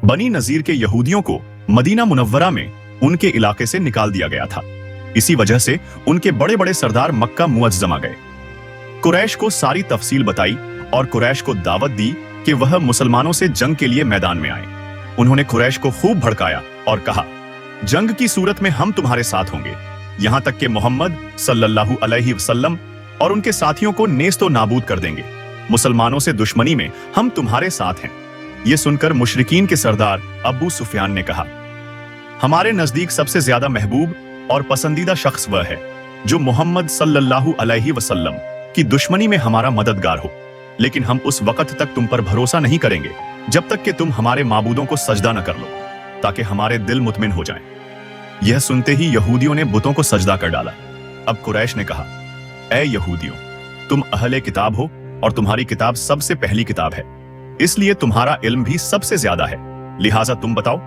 बनी नजीर के यहूदियों को मदीना मुनव्वरा में उनके इलाके से निकाल दिया गया था। इसी वजह से उनके बड़े बड़े सरदार मक्का मुअज्जमा गए। कुरैश को सारी तफसील बताई और कुरैश को दावत दी कि वह मुसलमानों से जंग के लिए मैदान में आए। उन्होंने कुरैश को खूब भड़काया और कहा, जंग की सूरत में हम तुम्हारे साथ होंगे, यहां तक कि मोहम्मद सल्लल्लाहु अलैहि वसल्लम और उनके साथियों को नेस्तो नाबूद कर देंगे। मुसलमानों से दुश्मनी में हम तुम्हारे साथ हैं। यह सुनकर मुशरिकीन के सरदार अबू सुफियान ने कहा, हमारे नजदीक सबसे ज्यादा महबूब और पसंदीदा शख्स वह है जो मोहम्मद सल्लल्लाहु अलैहि वसल्लम की दुश्मनी में हमारा मददगार हो, लेकिन हम उस वक्त तक तुम पर भरोसा नहीं करेंगे जब तक कि तुम हमारे माबूदों को सजदा न कर लो, ताकि हमारे दिल मुतमिन हो जाएं। यह सुनते ही यहूदियों ने बुतों को सजदा कर डाला। अब कुरैश ने कहा, ऐ यहूदियों, तुम अहले किताब हो और तुम्हारी किताब सबसे पहली किताब है, इसलिए तुम्हारा इल्म भी सबसे ज्यादा है। लिहाजा तुम बताओ,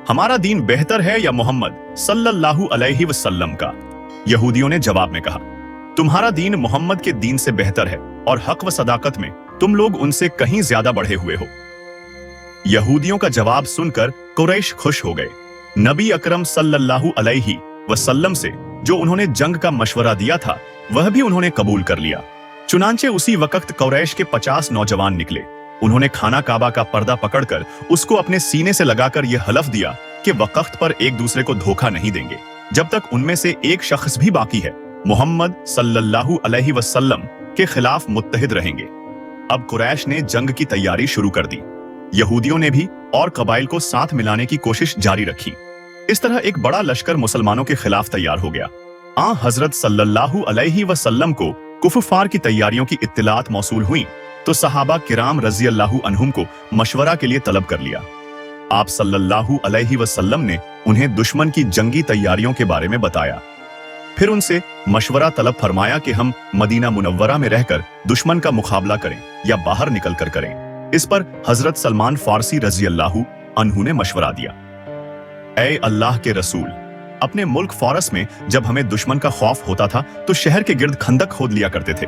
हमारा दीन बेहतर है या मोहम्मद सल्लल्लाहु अलैहि वसल्लम का? यहूदियों ने जवाब में कहा, तुम्हारा दीन मोहम्मद के दीन से बेहतर है और हक व सदाकत में तुम लोग उनसे कहीं ज्यादा बढ़े हुए हो। यहूदियों का जवाब सुनकर कुरैश खुश हो गए। नबी अकरम सल्लल्लाहु अलैहि वसल्लम से जो उन्होंने जंग का मशवरा दिया था वह भी उन्होंने कबूल कर लिया। चुनांचे उसी वक्त कुरैश के 50 नौजवान निकले। उन्होंने खाना काबा का पर्दा पकड़कर उसको अपने सीने से लगाकर यह हलफ दिया कि वक्त पर एक दूसरे को धोखा नहीं देंगे जब तक उनमें से एक शख्स भी बाकी है मोहम्मद सल्लल्लाहु अलैहि वसल्लम के खिलाफ मुत्तहिद रहेंगे। अब कुरैश ने जंग की तैयारी शुरू कर दी। यहूदियों ने भी और कबाइल को साथ मिलाने की कोशिश जारी रखी। इस तरह एक बड़ा लश्कर मुसलमानों के खिलाफ तैयार हो गया। हजरत सल्लल्लाहु अलैहि वसल्लम को कुफार की तैयारियों की इत्तिलात मौसूल हुई तो सहाबा किराम रज़ी अल्लाहु अन्हुम को मशवरा के लिए तलब कर लिया। आप सल्लल्लाहु अलैहि वसल्लम ने उन्हें दुश्मन की जंगी तैयारियों के बारे में बताया। फिर उनसे मशवरा तलब फरमाया कि हम मदीना मुनव्वरा में रहकर दुश्मन का मुकाबला करें या बाहर निकल कर करें। इस पर हजरत सलमान फारसी रज़ी अल्लाहु अन्हु ने मशवरा दिया, ऐ अल्लाह के रसूल, अपने मुल्क फारस में जब हमें दुश्मन का खौफ होता था तो शहर के गिर्द खंदक खोद लिया करते थे।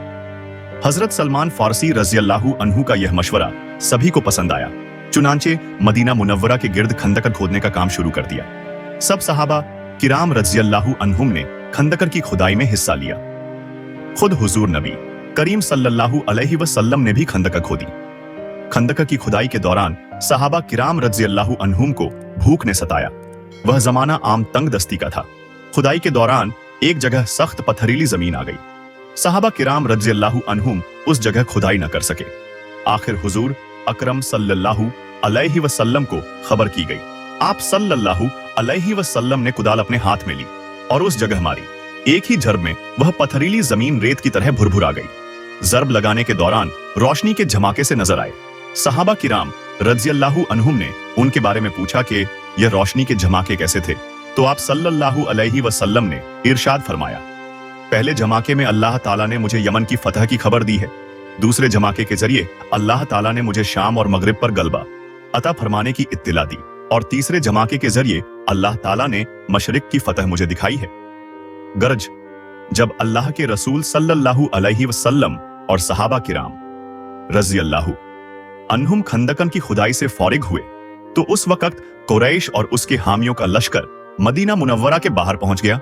हजरत सलमान फारसी रज़ी अल्लाहु अन्हु का यह मशवरा सभी को पसंद आया। चुनांचे मदीना मुनव्वरा के गिर्द खंदक खोदने का काम शुरू कर दिया। सब सहाबा किराम रज़ी अल्लाहु अन्हुम ने खंदकर की खुदाई में हिस्सा लिया। खुद हुजूर नबी करीम सल्लल्लाहु अलैहि वसल्लम ने भी खंदक खोदी। खंदक की खुदाई के दौरान सहाबा किराम रज़ी अल्लाहु अन्हुम को भूख ने सताया। वह जमाना आम तंग दस्ती का था। खुदाई के दौरान एक जगह सख्त पथरीली जमीन आ गई। सहाबा किराम रज़ी अल्लाहु अन्हुम उस जगह खुदाई न कर सके। आखिर हुजूर अकरम सल्लल्लाहु अलैहि वसल्लम को खबर की गई। आप सल्लल्लाहु अलैहि वसल्लम ने कुदाल अपने हाथ में ली और उस जगह मारी। एक ही झरब में वह पथरीली जमीन रेत की तरह भुरभुरा गई। जरब लगाने के दौरान रोशनी के झमाके से नजर आए। सहाबा किराम रज़ी अल्लाहु अन्हुम ने उनके बारे में पूछा कि यह रोशनी के झमाके कैसे थे, तो आप सल्लल्लाहु अलैहि वसल्लम ने इरशाद फरमाया, पहले झमाके में अल्लाह ताला ने मुझे यमन की फतह की खबर दी है। दूसरे झमाके के जरिए अल्लाह ताला ने मुझे शाम और मगरिब पर गलबा अता फरमाने की इत्तिला दी और तीसरे झमाके के जरिए अल्लाह ताला ने मशरिक की फतह मुझे दिखाई है। गरज जब अल्लाह के रसूल सल्लल्लाहु अलैहि वसल्लम और सहाबा किराम रज़ी अल्लाहु अन्हुम खंदकन की खुदाई से फारिग हुए तो उस वक्त कुरैश और उसके हामियों का लश्कर मदीना मुनव्वरा के बाहर पहुंच गया।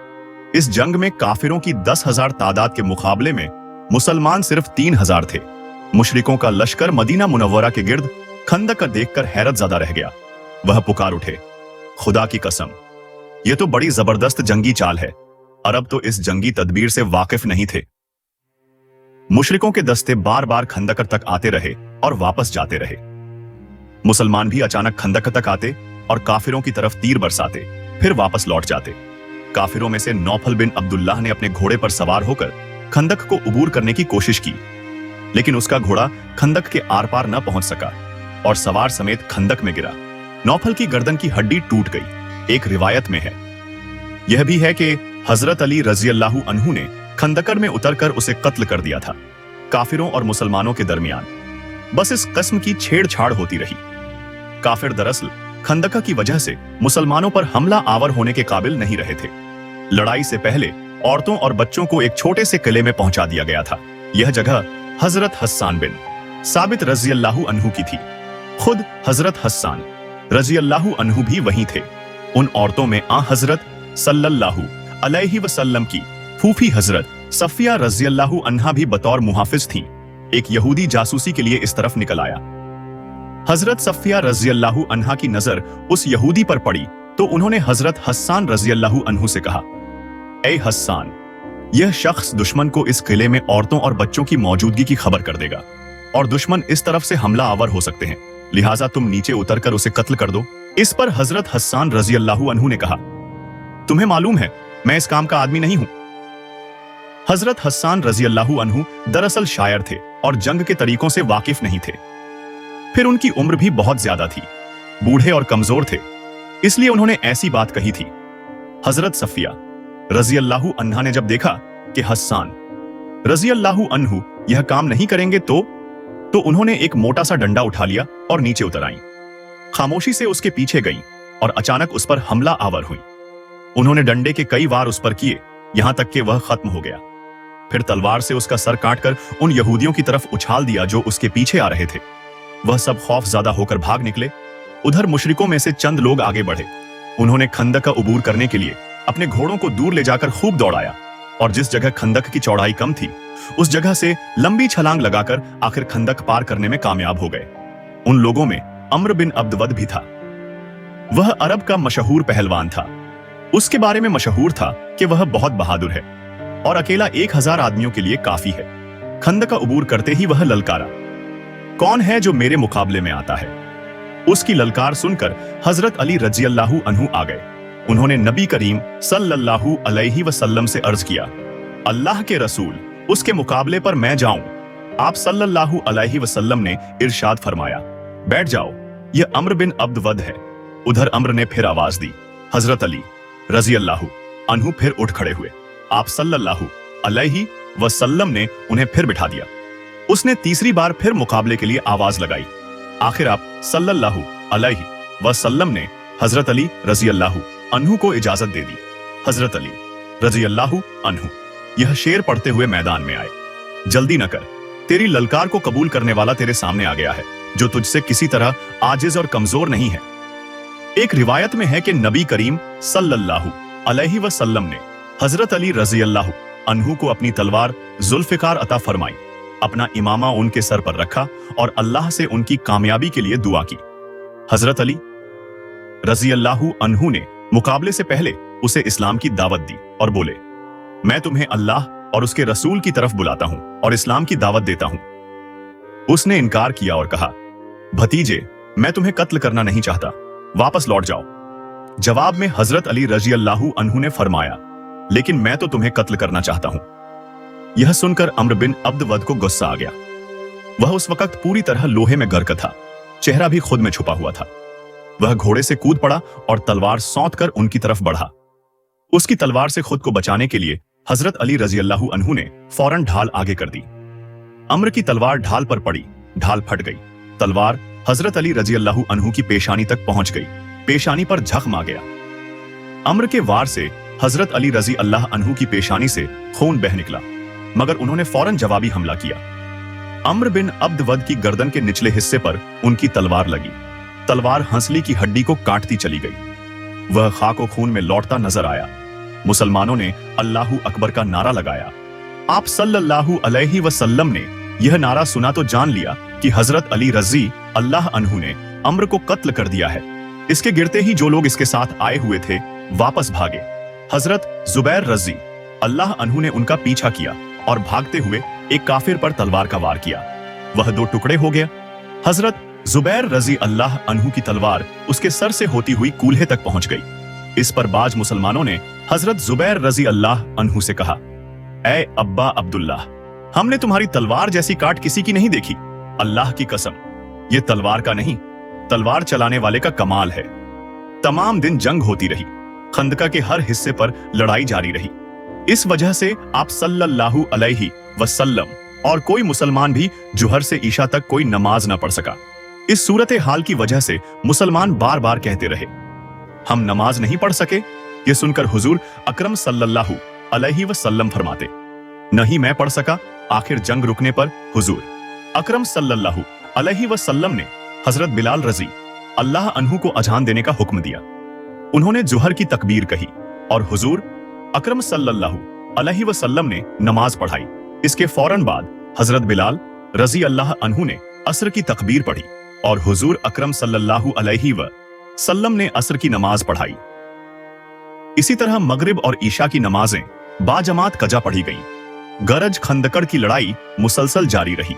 इस जंग में काफिरों की 10,000 तादाद के मुकाबले में मुसलमान सिर्फ 3,000 थे। मुशरिकों का लश्कर मदीना मुनव्वरा के गिर्द खंदक देखकर हैरत ज़दा रह गया। वह पुकार उठे, खुदा की कसम, यह तो बड़ी जबरदस्त जंगी चाल है। अरब तो इस जंगी तदबीर से वाकिफ नहीं थे। मुशरिकों के दस्ते बार बार खंदक तक आते रहे और वापस जाते रहे। मुसलमान भी अचानक खंदक तक आते और काफिरों की तरफ तीर बरसाते, फिर वापस लौट जाते। काफिरों में से नौफल बिन अब्दुल्लाह ने अपने घोड़े पर सवार होकर खंदक को उबूर करने की कोशिश की, लेकिन उसका घोड़ा खंदक के आर पार न पहुंच सका और सवार समेत खंदक में गिरा। नौफल की गर्दन की हड्डी टूट गई। एक रिवायत में है, यह भी है कि हजरत अली रज़ी अल्लाहु अन्हु ने खंदकर में उतरकर उसे कत्ल कर दिया था। काफिरों और मुसलमानों के दरमियान बस इस किस्म की छेड़छाड़ होती रही। काफिर दरअसल खंदका की वजह से मुसलमानों पर हमला आवर होने के काबिल नहीं रहे थे। लड़ाई से पहले औरतों और बच्चों को एक छोटे से किले में पहुंचा दिया गया था। यह जगह हजरत हस्सान बिन साबित रज़ी अल्लाहु अन्हु की थी। खुद हजरत हस्सान रजी अल्लाहु अन्हु भी वहीं थे। उन औरतों में हजरत सल्लल्लाहु अलैहि वसल्लम की फूफी हजरत सफिया रजी अल्लाहु अन्हा भी बतौर मुहाफिज थीं। एक यहूदी जासूसी के लिए इस तरफ निकल आया। हजरत सफिया रजी अल्लाहु अन्हा की नजर उस यहूदी पर पड़ी तो उन्होंने हजरत हस्सान रजी अल्लाहु अन्हु से कहा, ए हस्सान, यह शख्स दुश्मन को इस किले में औरतों और बच्चों की मौजूदगी की खबर कर देगा और दुश्मन इस तरफ से हमला आवर हो सकते हैं, लिहाजा तुम नीचे उतरकर उसे कत्ल कर दो। इस पर हजरत हस्सान रजी अल्लाहु अन्हु ने कहा, तुम्हें मालूम है मैं इस काम का आदमी नहीं हूं। हजरत हस्सान रजी अल्लाहु अन्हु दरअसल शायर थे और जंग के तरीकों से वाकिफ नहीं थे। फिर उनकी उम्र भी बहुत ज्यादा थी, बूढ़े और कमजोर थे, इसलिए उन्होंने ऐसी बात कही थी। हजरत सफिया रजी अल्लाहु अन्हा ने जब देखा कि हस्सान रजी अल्लाहु अन्हु यह काम नहीं करेंगे तो उन्होंने एक मोटा सा डंडा उठा लिया और नीचे उतर आईं। खामोशी से उसके पीछे गईं और अचानक उस पर हमला आवर हुई। उन्होंने डंडे के कई वार उस पर किए, यहां तक कि वह खत्म हो गया। फिर तलवार से उसका सर काटकर उन यहूदियों की तरफ उछाल दिया जो उसके पीछे आ रहे थे। वह सब खौफज़दा होकर भाग निकले। उधर मुशरिकों में से चंद लोग आगे बढ़े। उन्होंने खंदक का उबूर करने के लिए अपने घोड़ों को दूर ले जाकर खूब दौड़ाया और जिस जगह खंदक की चौड़ाई कम थी उस जगह से लंबी छलांग लगाकर आखिर खंदक पार करने में कामयाब हो गए। उन लोगों में अम्र बिन अब्दवद भी था। वह अरब का मशहूर पहलवान था। उसके बारे में मशहूर था कि वह बहुत बहादुर है और अकेला 1000 आदमियों के लिए काफी है। खंदक का उबूर करते ही वह ललकारा, कौन है जो मेरे मुकाबले में आता है? उसकी ललकार सुनकर हजरत अली रजी अल्लाहु अन्हु आ गए। उन्होंने नबी करीम सल्लल्लाहु अलैहि वसल्लम से अर्ज किया, अल्लाह के रसूल, उसके मुकाबले पर मैं जाऊं? आप सल्लल्लाहु अलैहि वसल्लम ने इरशाद फरमाया, बैठ जाओ, यह अम्र बिन अब्दवद है। उधर अम्र ने फिर आवाज दी। हजरत अली रजी अल्लाहु अन्हु फिर उठ खड़े हुए। आप सल्लल्लाहु अलैहि वसल्लम ने उन्हें फिर बिठा दिया। उसने तीसरी बार फिर मुकाबले के लिए आवाज लगाई। आखिर आप सल्लल्लाहु अलैहि वसल्लम ने हजरत अली रजी अल्लाहु अन्हु को इजाजत दे दी। हजरत अली रजी अल्लाहु अन्हु यह शेर पढ़ते हुए मैदान में आए, जल्दी न कर, तेरी ललकार को कबूल करने वाला तेरे सामने आ गया है, जो तुझसे किसी तरह आजिज और कमजोर नहीं है। एक रिवायत में है कि नबी करीम सल्लल्लाहु अलैहि वसल्लम ने हजरत अली रजी अल्लाहु अन्हु को अपनी तलवार जुल्फिकार अता फरमाई, अपना इमामा उनके सर पर रखा और अल्लाह से उनकी कामयाबी के लिए दुआ की। हजरत अली रजी अल्लाहु अन्हु ने मुकाबले से पहले उसे इस्लाम की दावत दी और बोले, मैं तुम्हें अल्लाह और उसके रसूल की तरफ बुलाता हूं और इस्लाम की दावत देता हूं। उसने इनकार किया और कहा, भतीजे, मैं तुम्हें कत्ल करना नहीं चाहता, वापस लौट जाओ। जवाब में हजरत अली रजी अल्लाहु अन्हु ने फरमाया, लेकिन मैं तो तुम्हें कत्ल करना चाहता हूं। यह सुनकर अम्र बिन अब्दवद को गुस्सा आ गया। वह उस वक्त पूरी तरह लोहे में गर्क था, चेहरा भी खुद में छुपा हुआ था। वह घोड़े से कूद पड़ा और तलवार सौंत कर उनकी तरफ बढ़ा। उसकी तलवार से खुद को बचाने के लिए हजरत अली रजी अल्लाहु अन्हु ने फौरन ढाल आगे कर दी। अम्र की तलवार ढाल पर पड़ी, ढाल फट गई। तलवार हजरत अली रजी अल्लाहु अन्हु की पेशानी तक पहुंच गई, पेशानी पर जख्म आ गया। अम्र के वार से हजरत अली रजी अल्लाह अन्हु की पेशानी से खून बह निकला, मगर उन्होंने फौरन जवाबी हमला किया। अम्र बिन अब्दवद की गर्दन के निचले हिस्से पर उनकी तलवार लगी। तलवार हंसली की हड्डी को काटती चली गई। वह खाको खून में लौटता नजर आया। मुसलमानों ने अल्लाहु अकबर का नारा लगाया। आप सल्लल्लाहु अलैहि वसल्लम ने यह नारा सुना तो जान लिया कि हजरत अली रजी अल्लाह अन्हु ने अम्र को कत्ल कर दिया है। इसके गिरते ही जो लोग इसके साथ आए हुए थे वापस भागे। हजरत जुबैर रजी अल्लाह अन्हु ने उनका पीछा किया और भागते हुए एक काफिर पर तलवार का वार किया। वह 2 टुकड़े हो गया। हजरत जुबैर रजी अल्लाह अन्हु की तलवार उसके सर से होती हुई कूल्हे तक पहुंच गई। इस पर बाज मुसलमानों ने हजरत जुबैर रजी अल्लाह अन्हु से कहा, ऐ अब्बा अब्दुल्लाह, हमने तुम्हारी तलवार जैसी काट किसी की नहीं देखी। अल्लाह की कसम, ये तलवार का नहीं, तलवार चलाने वाले का कमाल है। तमाम दिन जंग होती रही, खंदका के हर हिस्से पर लड़ाई जारी रही। इस वजह से आप सल्लल्लाहु अलैहि वसल्लम और कोई मुसलमान भी जुहर से ईशा तक कोई नमाज न पढ़ सका। इस सूरत हाल की वजह से मुसलमान बार बार कहते रहे, हम नमाज नहीं पढ़ सके। ये सुनकर हुजूर अकरम सल्लल्लाहु अलैहि वसल्लम फरमाते, नहीं मैं पढ़ सका। आखिर जंग रुकने पर हुजूर अकरम सल्लल्लाहु अलैहि वसल्लम ने हजरत बिलाल रजी अल्लाह अन्हु को अजान देने का हुक्म दिया। उन्होंने जुहर की तकबीर कही और हुजूर अकरम सल्लल्लाहु अलैहि वसल्लम ने नमाज पढ़ाई। इसके फौरन बाद हजरत बिलाल रजी अल्लाह अन्हु ने असर की तकबीर पढ़ी और हुजूर अकरम सल्लल्लाहु अलैहि वसल्लम ने असर की नमाज पढ़ाई। इसी तरह मगरिब और ईशा की नमाजें बाजमात कजा पढ़ी गईं। गरज खंदकड़ की लड़ाई मुसलसल जारी रही।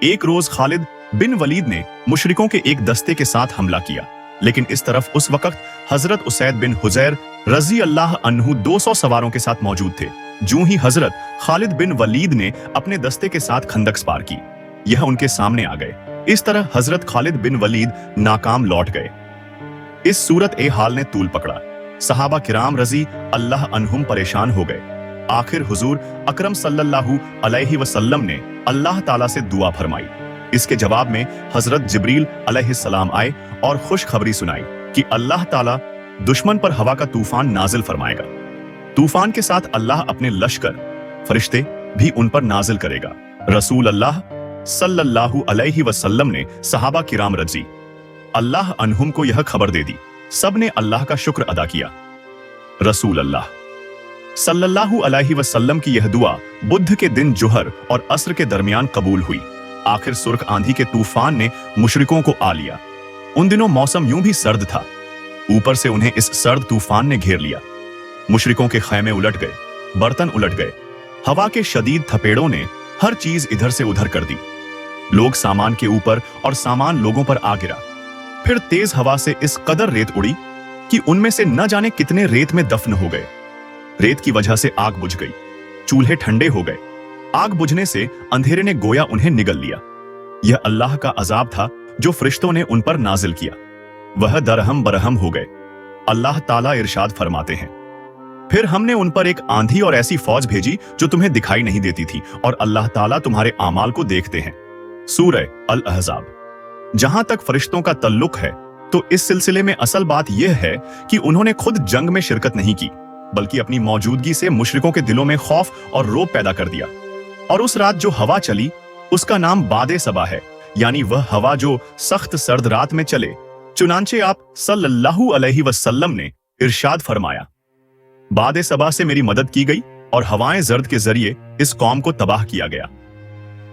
एक रोज खालिद बिन वलीद ने मुशरिकों के एक दस्ते के साथ हमला किया, लेकिन इस तरफ उस वक्त हजरत उसैद बिन हुजैर रजी अल्लाह अन्हु 200 सवारों के साथ मौजूद थे। जूं ही हजरत खालिद बिन वलीद ने अपने दस्ते के साथ खंदक पार की, यह उनके सामने आ गए। इस तरह हजरत खालिद बिन वलीद नाकाम लौट गए। इस सूरत ए हाल ने तूल पकड़ा। सहाबा किराम रजी अल्लाह अन्हुम परेशान हो गए। आखिर हुजूर अकरम सल्लल्लाहु अलैहि वसल्लम ने अल्लाह ताला से दुआ फरमाई। इसके जवाब में हजरत जिब्रील अलैहिस्सलाम आए और खुशखबरी सुनाई कि अल्लाह ताला दुश्मन पर हवा का तूफान नाजिल फरमाएगा। तूफान के साथ अल्लाह अपने लश्कर फरिश्ते भी उन पर नाजिल करेगा। रसूल अल्लाह सल्लल्लाहु अलैहि वसल्लम ने सहाबा किराम रजी अल्लाह अन्हुम को यह खबर दे दी। सब ने अल्लाह का शुक्र अदा किया। रसूल अल्लाह सल्लल्लाहु अलैहि वसल्लम की यह दुआ बुध के दिन जुहर और असर के दरमियान कबूल हुई। आखिर सुर्ख आंधी के तूफान ने मुशरिकों को आ लिया। उन दिनों मौसम यूं भी सर्द था, ऊपर से उन्हें इस सर्द तूफान ने घेर लिया। मुशरिकों के खैमे उलट गए, बर्तन उलट गए। हवा के शदीद थपेड़ों ने हर चीज इधर से उधर कर दी। लोग सामान के ऊपर और सामान लोगों पर आ गिरा। फिर तेज हवा से इस कदर रेत उड़ी कि उनमें से न जाने कितने रेत में दफन हो गए। रेत की वजह से आग बुझ गई, चूल्हे ठंडे हो गए। आग बुझने से अंधेरे ने गोया उन्हें निगल लिया। यह अल्लाह का अजाब था जो फरिश्तों ने उन पर नाजिल किया। वह दरहम बरहम हो गए। अल्लाह ताला इरशाद फरमाते हैं, फिर हमने उन पर एक आंधी और ऐसी फौज भेजी जो तुम्हें दिखाई नहीं देती थी, और अल्लाह ताला तुम्हारे आमाल को देखते हैं। सूरह अल अहज़ाब। जहां तक फरिश्तों का तल्लुक है तो इस सिलसिले में असल बात यह है कि उन्होंने खुद जंग में शिरकत नहीं की, बल्कि अपनी मौजूदगी से मुशरिकों के दिलों में खौफ और रोब पैदा कर दिया। और उस रात जो हवा चली उसका नाम बादे सबा है, यानी वह हवा जो सख्त सर्द रात में चले। चुनांचे आप सल्लल्लाहु अलैहि वसल्लम ने इरशाद फरमाया, बादे सबा से मेरी मदद की गई और हवाएं जर्द के जरिए इस कौम को तबाह किया गया।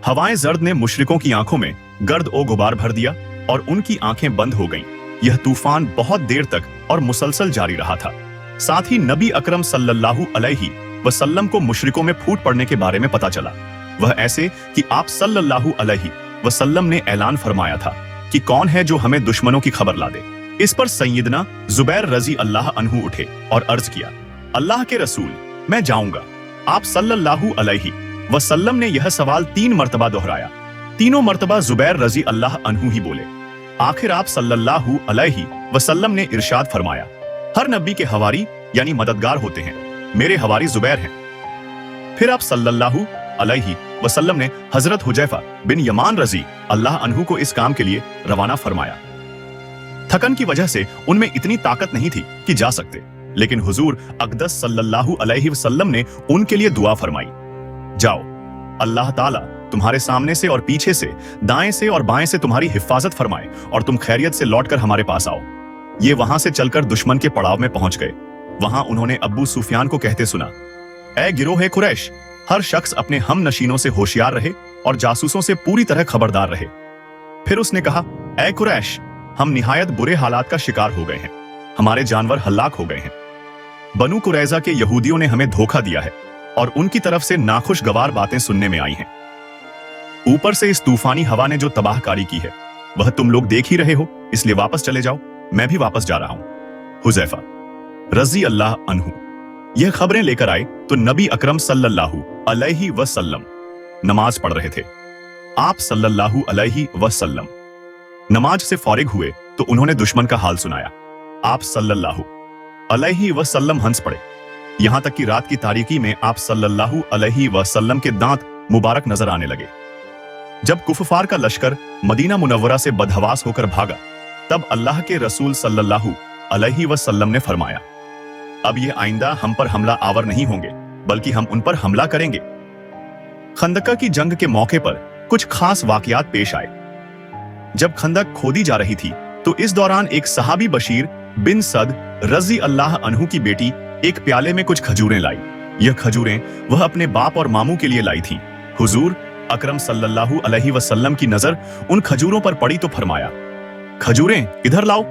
हवाएं जर्द ने मुशरिकों की आंखों में गर्द ओ गुबार भर दिया और उनकी आंखें बंद हो गईं। यह तूफान बहुत देर तक और मुसलसल जारी रहा था। साथ ही नबी अकरम सल्लल्लाहु अलैहि वसल्लम को मुशरिकों में फूट पड़ने के बारे में पता चला। वह ऐसे कि आप सल्लल्लाहु अलैहि वसल्लम ने ऐलान फरमाया था कि कौन है जो हमें दुश्मनों की खबर ला दे। इस पर सैयदना जुबैर रजी अल्लाह अन्हु उठे और अर्ज किया, अल्लाह के रसूल, मैं जाऊंगा। आप सल्लल्लाहु अलैहि वसल्लम ने यह सवाल 3 मर्तबा दोहराया। तीनों मर्तबा जुबैर रजी अल्लाह अन्हु ही बोले। आखिर आप सल्लल्लाहु अलैहि वसल्लम ने इरशाद फरमाया, हर नबी के हवारी यानी मददगार होते हैं, मेरे हवारी जुबैर हैं। फिर आप सल्लल्लाहु अलैहि वसल्लम ने हजरत हुजैफा बिन यमान रजी अल्लाह अन्हु को इस काम के लिए रवाना फरमाया। थकन की वजह से उनमें इतनी ताकत नहीं थी कि जा सकते, लेकिन हुजूर अक़दस सल्लल्लाहु अलैहि वसल्लम ने उनके लिए दुआ फरमाई, जाओ, अल्लाह ताला तुम्हारे सामने से और पीछे से, दाएं से और बाएं से तुम्हारी हिफाजत फरमाए और तुम खैरियत से लौटकर हमारे पास आओ। ये वहां से चलकर दुश्मन के पड़ाव में पहुंच गए। वहां उन्होंने अब्बू सुफियान को कहते सुना, ऐ गिरोह कुरैश, हर शख्स अपने हम नशीनों से होशियार रहे और जासूसों से पूरी तरह खबरदार रहे। फिर उसने कहा, ऐ कुरैश, हम निहायत बुरे हालात का शिकार हो गए हैं, हमारे जानवर हलाक हो गए हैं। बनु कुरैजा के यहूदियों ने हमें धोखा दिया है और उनकी तरफ से नाखुशगवार बातें सुनने में आई हैं। ऊपर से इस तूफानी हवा ने जो तबाहकारी की है वह तुम लोग देख ही रहे हो, इसलिए वापस चले जाओ, मैं भी वापस जा रहा हूं। हुजैफा रजी अल्लाह अन्हु यह खबरें लेकर आए तो नबी अकरम सल्लल्लाहु अलैहि वसल्लम नमाज पढ़ रहे थे। आप सल्लल्लाहु अलैहि वसल्लम नमाज से फारिग हुए तो उन्होंने दुश्मन का हाल सुनाया। आप सल्लल्लाहु अलैहि वसल्लम हंस पड़े, यहां तक कि रात की तारीकी में आप सल्लल्लाहु अलैहि वसल्लम के दांत मुबारक नजर आने लगे। जब कुफार का लश्कर मदीना मुनव्वरा से बदहवास होकर भागा, तब अल्लाह के रसूल सल्लल्लाहु अलैहि वसल्लम ने फरमाया, अब ये आइंदा हम पर हमला आवर नहीं होंगे, बल्कि हम उन पर हमला करेंगे। खंदका की जंग के मौके पर कुछ खास वाकयात पेश आए। जब खंदक खोदी जा रही थी तो इस दौरान एक सहाबी बशीर बिन सद रजी अल्लाह अन्हु की बेटी एक प्याले में कुछ खजूरें लाई। यह खजूरें वह अपने बाप और मामू के लिए लाई थीं। हुजूर अकरम सल्लल्लाहु अलैहि वसल्लम की नजर उन खजूरों पर पड़ी तो फरमाया, खजूरें इधर लाओ।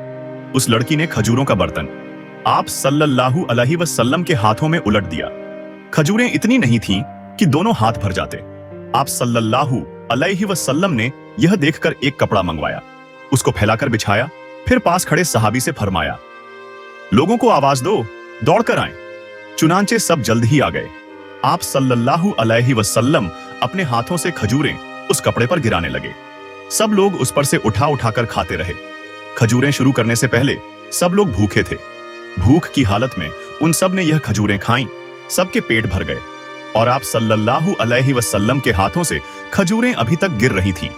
उस लड़की ने खजूरों का बर्तन आप सल्लल्लाहु अलैहि वसल्लम के हाथों में उलट दिया। खजूरें इतनी नहीं थीं कि दोनों हाथ भर जाते। आप सल्लल्लाहु अलैहि वसल्लम ने यह देखकर एक कपड़ा मंगवाया, उसको फैलाकर बिछाया, फिर पास खड़े सहाबी से फरमाया, लोगों को आवाज दो, दौड़कर आएं। चुनांचे सब जल्द ही आ गए। आप सल्लल्लाहु अलैहि वसल्लम अपने हाथों से खजूरें उस कपड़े पर गिराने लगे। सब लोग उस पर से उठा उठाकर खाते रहे। खजूरें शुरू करने से पहले सब लोग भूखे थे। भूख की हालत में उन सब ने यह खजूरें खाईं, सबके पेट भर गए और आप सल्लल्लाहु अलैहि वसल्लम के हाथों से खजूरें अभी तक गिर रही थीं।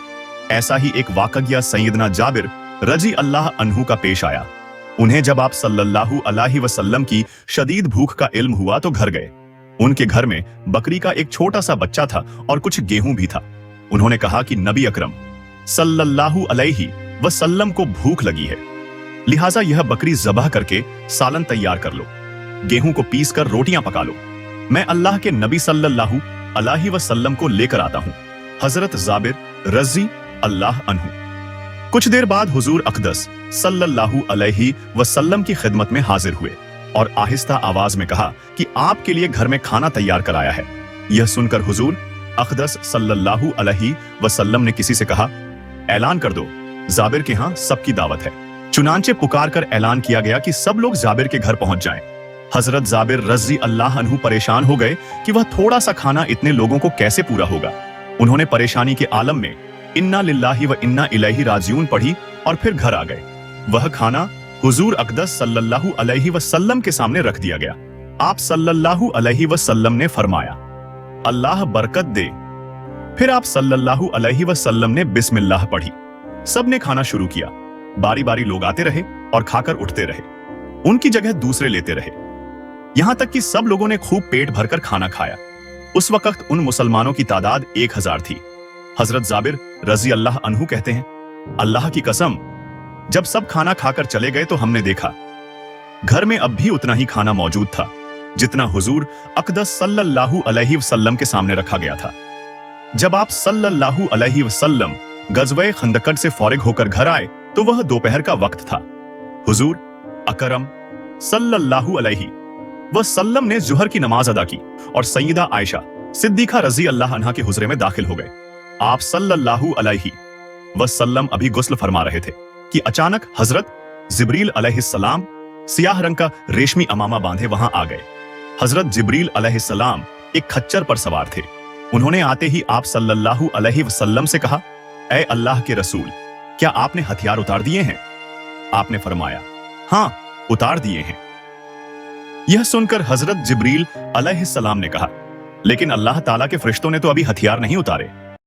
ऐसा ही एक वाकया सैयदना जाबिर रजी अल्लाह अन्हु का पेश आया। उन्हें जब आप सल्लल्लाहु अलैहि वसल्लम की शदीद भूख का इल्म हुआ तो घर गए। उनके घर में बकरी का एक छोटा सा बच्चा था और कुछ गेहूं भी था। उन्होंने कहा कि नबी अकरम सल्लल्लाहु अलैहि वसल्लम को भूख लगी है, लिहाजा यह बकरी ज़बाह करके सालन तैयार कर लो, गेहूं को पीस कर रोटियां पका लो। मैं अल्लाह के नबी सल्लल्लाहु अलैहि वसल्लम को लेकर आता हूं। हजरत जाबिर रजी अल्लाह अन्हु। कुछ देर बाद हुजूर अक़दस सल्लल्लाहु अलैहि वसल्लम की खिदमत में हाजिर हुए और आहिस्ता आवाज में कहा कि आपके लिए घर में खाना तैयार कराया है। यह सुनकर हुजूर अक़दस सल्लल्लाहु अलैहि वसल्लम ने किसी से कहा, ऐलान कर दो जाबिर के यहाँ सबकी दावत है। चुनांचे पुकार कर ऐलान किया गया कि सब लोग जाबिर के घर पहुंच जाएं। हजरत जाबिर रजी अल्लाह अन्हु परेशान हो गए कि वह थोड़ा सा खाना इतने लोगों को कैसे पूरा होगा। उन्होंने परेशानी के आलम में इन्ना लिल्लाहि व इन्ना इलैहि राजिऊन पढ़ी और फिर घर आ गए। वह खाना हुजूर अक़दस सल्लल्लाहु अलैहि वसल्लम के सामने रख दिया गया। आप सल्लल्लाहु अलैहि वसल्लम ने फरमाया, अल्लाह बरकत दे। फिर आप सल्लल्लाहु अलैहि वसल्लम ने बिस्मिल्लाह पढ़ी। सब ने खाना शुरू किया। बारी बारी लोग आते रहे और खाकर उठते रहे। उनकी जगह दूसरे लेते रहे, यहां तक कि सब लोगों ने खूब पेट भरकर खाना खाया। उस वक्त उन मुसलमानों की तादाद 1000 थी। हजरत जाबिर रजी अल्लाह अन्हु कहते हैं, अल्लाह की कसम, जब सब खाना खाकर चले गए तो हमने देखा घर में अब भी उतना ही खाना मौजूद था जितना हुजूर अक़दस सल्लल्लाहु अलैहि वसल्लम के सामने रखा गया था। जब आप सल्लल्लाहु अलैहि वसल्लम गज़वे खंदकट से फौरिग होकर घर आए तो वह दोपहर का वक्त था। हुजूर अकरम सल्लल्लाहु अलैहि वसल्लम ने जुहर की नमाज अदा की और सैयदा आयशा सिद्दीक़ा रजी अल्लाह अन्हा के हुजरे में दाखिल हो गए। आप सल्लल्लाहु अलैहि वसल्लम अभी गुस्ल फरमा रहे थे कि अचानक हजरत जिब्रील अलैहिस्सलाम सियाह रंग का रेशमी अमामा बांधे वहां आ गए। हजरत जिब्रील अलैहिस्सलाम एक खच्चर पर सवार थे। उन्होंने आते ही आप सल्लल्लाहु अलैहि वसल्लम से कहा, ऐ अल्लाह के रसूल, क्या आपने हथियार उतार दिए हैं? आपने फरमाया, हां, उतार दिए हैं। यह सुनकर हजरत जिब्रील अलैहिस्सलाम ने कहा, लेकिन अल्लाह ताला के फरिश्तों ने तो अभी हथियार नहीं उतारे।